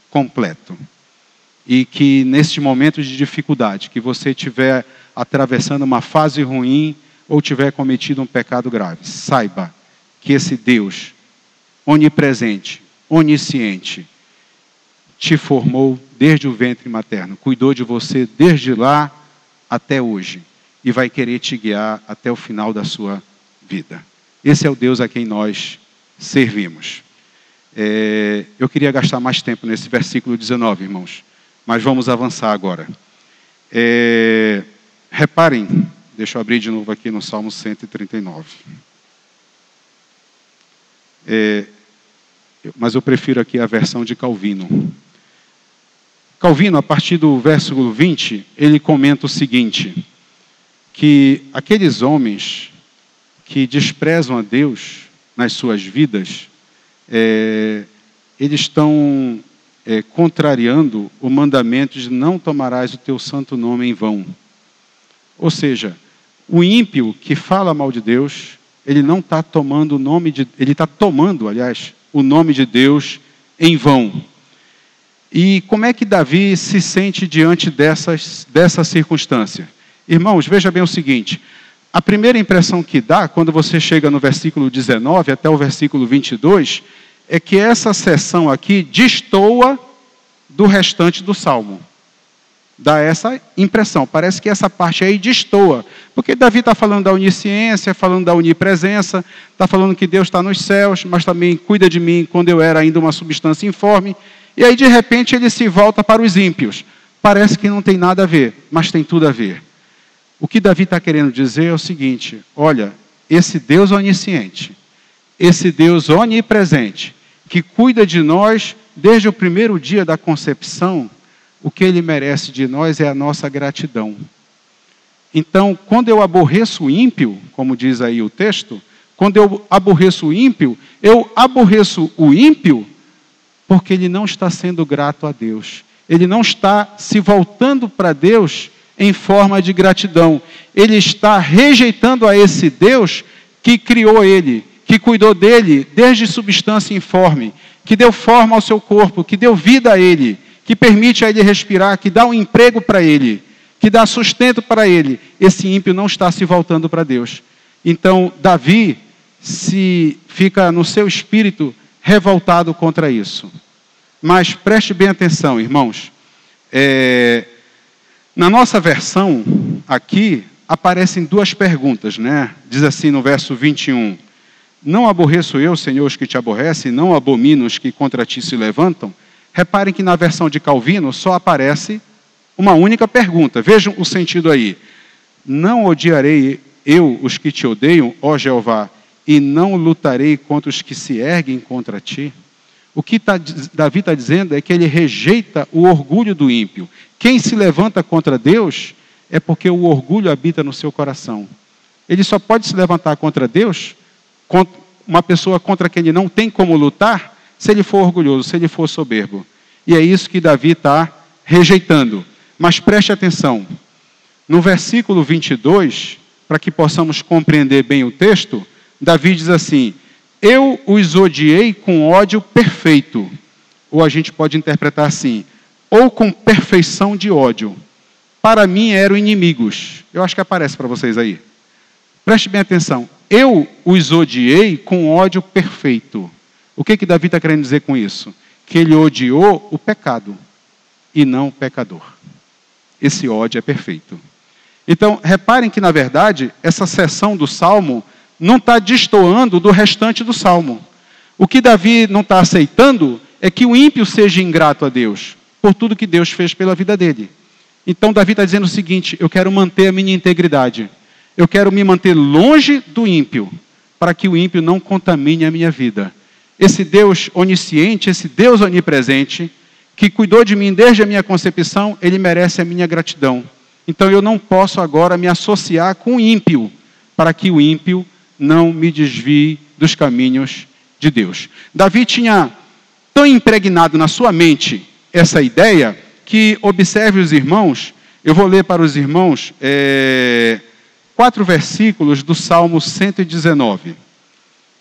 completo. E que neste momento de dificuldade, que você estiver atravessando uma fase ruim ou tiver cometido um pecado grave, saiba que esse Deus onipresente, onisciente, te formou desde o ventre materno, cuidou de você desde lá até hoje e vai querer te guiar até o final da sua vida. Esse é o Deus a quem nós servimos. Eu queria gastar mais tempo nesse versículo 19, irmãos, mas vamos avançar agora. Reparem, deixa eu abrir de novo aqui no Salmo 139. Mas eu prefiro aqui a versão de Calvino. Calvino, a partir do versículo 20, ele comenta o seguinte, que aqueles homens que desprezam a Deus nas suas vidas, eles estão contrariando o mandamento de não tomarás o teu santo nome em vão. Ou seja, o ímpio que fala mal de Deus, ele não está tomando o nome de... Ele está tomando, aliás, o nome de Deus em vão. E como é que Davi se sente diante dessa circunstância? Irmãos, veja bem o seguinte. A primeira impressão que dá, quando você chega no versículo 19 até o versículo 22, é que essa seção aqui destoa do restante do Salmo. Dá essa impressão. Parece que essa parte aí destoa. Porque Davi está falando da onisciência, falando da onipresença, está falando que Deus está nos céus, mas também cuida de mim quando eu era ainda uma substância informe. E aí, de repente, ele se volta para os ímpios. Parece que não tem nada a ver, mas tem tudo a ver. O que Davi está querendo dizer é o seguinte, olha, esse Deus onisciente, esse Deus onipresente, que cuida de nós desde o primeiro dia da concepção, o que ele merece de nós é a nossa gratidão. Então, quando eu aborreço o ímpio, como diz aí o texto, quando eu aborreço o ímpio porque ele não está sendo grato a Deus. Ele não está se voltando para Deus em forma de gratidão. Ele está rejeitando a esse Deus que criou ele, que cuidou dele desde substância informe, que deu forma ao seu corpo, que deu vida a ele, que permite a ele respirar, que dá um emprego para ele, que dá sustento para ele. Esse ímpio não está se voltando para Deus. Então, Davi fica no seu espírito revoltado contra isso. Mas preste bem atenção, irmãos. Na nossa versão, aqui, aparecem duas perguntas, né? Diz assim no verso 21, não aborreço eu, Senhor, os que te aborrecem, não abomino os que contra ti se levantam. Reparem que na versão de Calvino só aparece uma única pergunta. Vejam o sentido aí. Não odiarei eu os que te odeiam, ó Jeová, e não lutarei contra os que se erguem contra ti? O que Davi está dizendo é que ele rejeita o orgulho do ímpio. Quem se levanta contra Deus é porque o orgulho habita no seu coração. Ele só pode se levantar contra Deus, uma pessoa contra quem ele não tem como lutar, se ele for orgulhoso, se ele for soberbo. E é isso que Davi está rejeitando. Mas preste atenção. No versículo 22, para que possamos compreender bem o texto, Davi diz assim, eu os odiei com ódio perfeito. Ou a gente pode interpretar assim, ou com perfeição de ódio. Para mim eram inimigos. Eu acho que aparece para vocês aí. Preste bem atenção. Eu os odiei com ódio perfeito. O que Davi está querendo dizer com isso? Que ele odiou o pecado e não o pecador. Esse ódio é perfeito. Então, reparem que, na verdade, essa seção do Salmo não está destoando do restante do Salmo. O que Davi não está aceitando é que o ímpio seja ingrato a Deus, por tudo que Deus fez pela vida dele. Então, Davi está dizendo o seguinte, eu quero manter a minha integridade. Eu quero me manter longe do ímpio, para que o ímpio não contamine a minha vida. Esse Deus onisciente, esse Deus onipresente, que cuidou de mim desde a minha concepção, ele merece a minha gratidão. Então, eu não posso agora me associar com o ímpio, para que o ímpio não me desvie dos caminhos de Deus. Davi tinha tão impregnado na sua mente essa ideia, que observe os irmãos, eu vou ler para os irmãos 4 versículos do Salmo 119,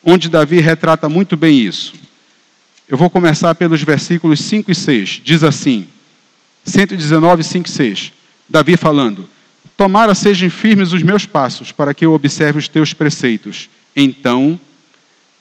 onde Davi retrata muito bem isso. Eu vou começar pelos versículos 5 e 6. Diz assim, 119, 5 e 6. Davi falando, tomara sejam firmes os meus passos, para que eu observe os teus preceitos. Então,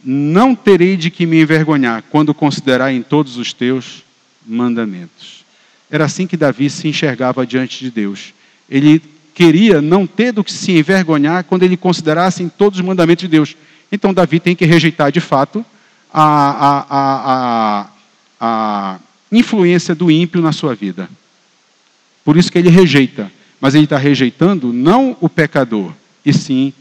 não terei de que me envergonhar, quando considerar em todos os teus mandamentos. Era assim que Davi se enxergava diante de Deus. Ele queria não ter do que se envergonhar quando ele considerasse em todos os mandamentos de Deus. Então, Davi tem que rejeitar, de fato, a influência do ímpio na sua vida. Por isso que ele rejeita. Mas ele está rejeitando não o pecador, e sim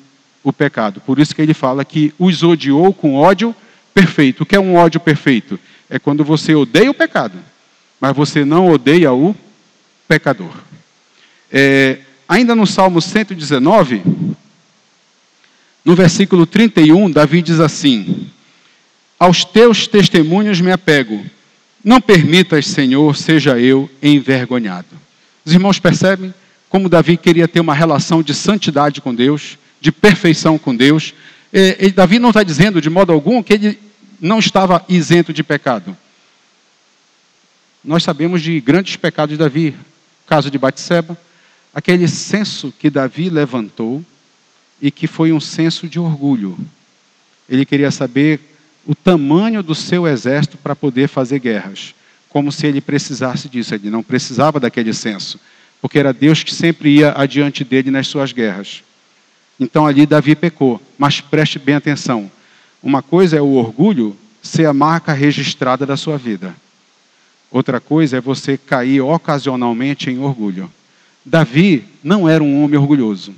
o pecado. Por isso que ele fala que os odiou com ódio perfeito. O que é um ódio perfeito? É quando você odeia o pecado. mas você não odeia o pecador. Ainda no Salmo 119, no versículo 31, Davi diz assim: aos teus testemunhos me apego, não permitas, Senhor, seja eu envergonhado. Os irmãos percebem como Davi queria ter uma relação de santidade com Deus, de perfeição com Deus. Davi não está dizendo de modo algum que ele não estava isento de pecado. Nós sabemos de grandes pecados de Davi, o caso de Batseba, aquele censo que Davi levantou e que foi um censo de orgulho. Ele queria saber o tamanho do seu exército para poder fazer guerras, como se ele precisasse disso. Ele não precisava daquele censo, porque era Deus que sempre ia adiante dele nas suas guerras. Então ali Davi pecou, mas preste bem atenção. Uma coisa é o orgulho ser a marca registrada da sua vida. Outra coisa é você cair ocasionalmente em orgulho. Davi não era um homem orgulhoso.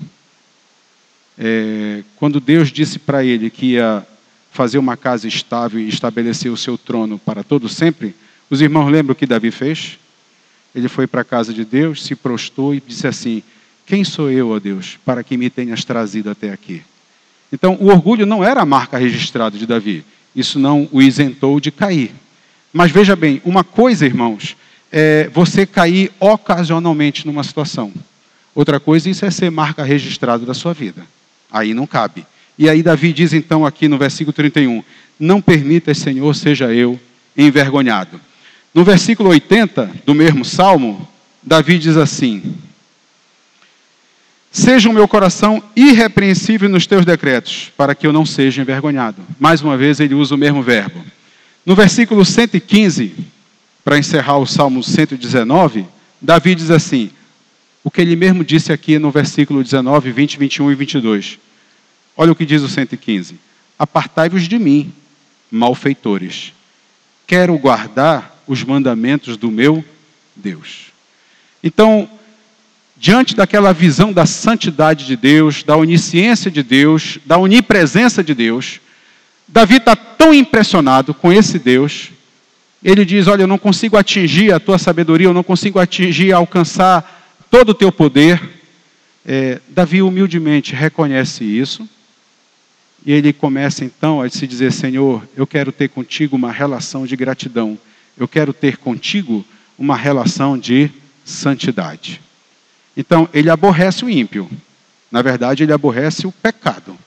Quando Deus disse para ele que ia fazer uma casa estável e estabelecer o seu trono para todo sempre, os irmãos lembram o que Davi fez? Ele foi para a casa de Deus, se prostrou e disse assim: quem sou eu, ó Deus, para que me tenhas trazido até aqui? Então, o orgulho não era a marca registrada de Davi. Isso não o isentou de cair. Mas veja bem, uma coisa, irmãos, é você cair ocasionalmente numa situação. Outra coisa, isso é ser marca registrada da sua vida. Aí não cabe. E aí Davi diz então aqui no versículo 31, não permitas, Senhor, seja eu envergonhado. No versículo 80 do mesmo Salmo, Davi diz assim: seja o meu coração irrepreensível nos teus decretos, para que eu não seja envergonhado. Mais uma vez ele usa o mesmo verbo. No versículo 115, para encerrar o Salmo 119, Davi diz assim, o que ele mesmo disse aqui no versículo 19, 20, 21 e 22. Olha o que diz o 115. Apartai-vos de mim, malfeitores. Quero guardar os mandamentos do meu Deus. Então, diante daquela visão da santidade de Deus, da onisciência de Deus, da onipresença de Deus, Davi está tão impressionado com esse Deus, ele diz, olha, eu não consigo atingir a tua sabedoria, eu não consigo atingir, alcançar todo o teu poder. Davi humildemente reconhece isso, e ele começa então a se dizer, Senhor, eu quero ter contigo uma relação de gratidão, eu quero ter contigo uma relação de santidade. Então, ele aborrece o ímpio. Na verdade, ele aborrece o pecado.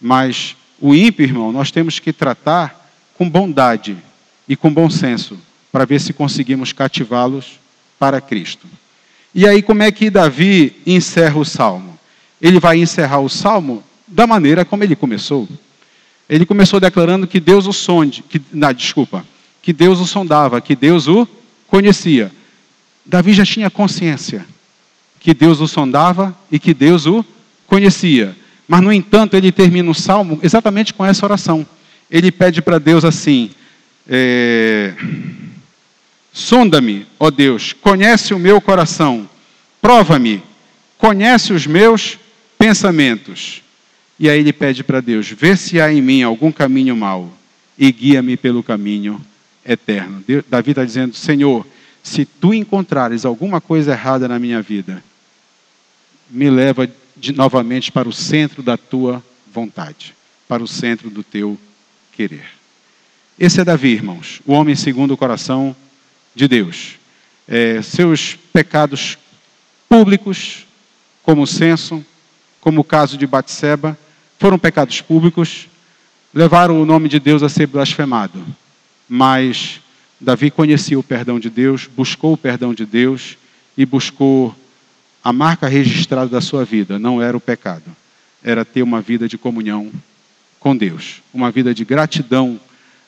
Mas o ímpio, irmão, nós temos que tratar com bondade e com bom senso, para ver se conseguimos cativá-los para Cristo. E aí, como é que Davi encerra o Salmo? Ele vai encerrar o Salmo da maneira como ele começou. Ele começou declarando que Deus o que Deus o sondava, que Deus o conhecia. Davi já tinha consciência que Deus o sondava e que Deus o conhecia. Mas, no entanto, ele termina o Salmo exatamente com essa oração. Ele pede para Deus assim, sonda-me, ó Deus, conhece o meu coração, prova-me, conhece os meus pensamentos. E aí ele pede para Deus, vê se há em mim algum caminho mau e guia-me pelo caminho eterno. Davi está dizendo, Senhor, se tu encontrares alguma coisa errada na minha vida, me leva novamente para o centro da tua vontade, para o centro do teu querer. Esse é Davi, irmãos, o homem segundo o coração de Deus. Seus pecados públicos, como o censo, como o caso de Batseba, foram pecados públicos, levaram o nome de Deus a ser blasfemado. Mas Davi conhecia o perdão de Deus, buscou o perdão de Deus e buscou a marca registrada da sua vida. Não era o pecado, era ter uma vida de comunhão com Deus, uma vida de gratidão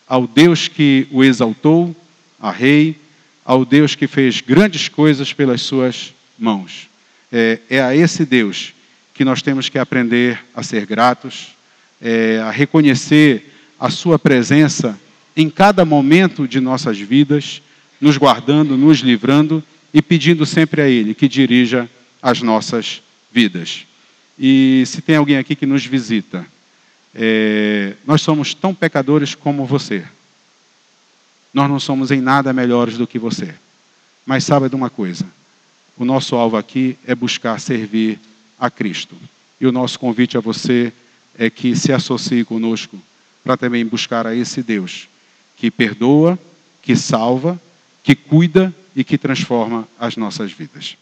ao Deus que o exaltou, a rei, ao Deus que fez grandes coisas pelas suas mãos. É a esse Deus que nós temos que aprender a ser gratos, a reconhecer a sua presença em cada momento de nossas vidas, nos guardando, nos livrando e pedindo sempre a Ele que dirija as nossas vidas. E se tem alguém aqui que nos visita, nós somos tão pecadores como você. Nós não somos em nada melhores do que você. Mas saiba de uma coisa, o nosso alvo aqui é buscar servir a Cristo. E o nosso convite a você é que se associe conosco para também buscar a esse Deus que perdoa, que salva, que cuida e que transforma as nossas vidas.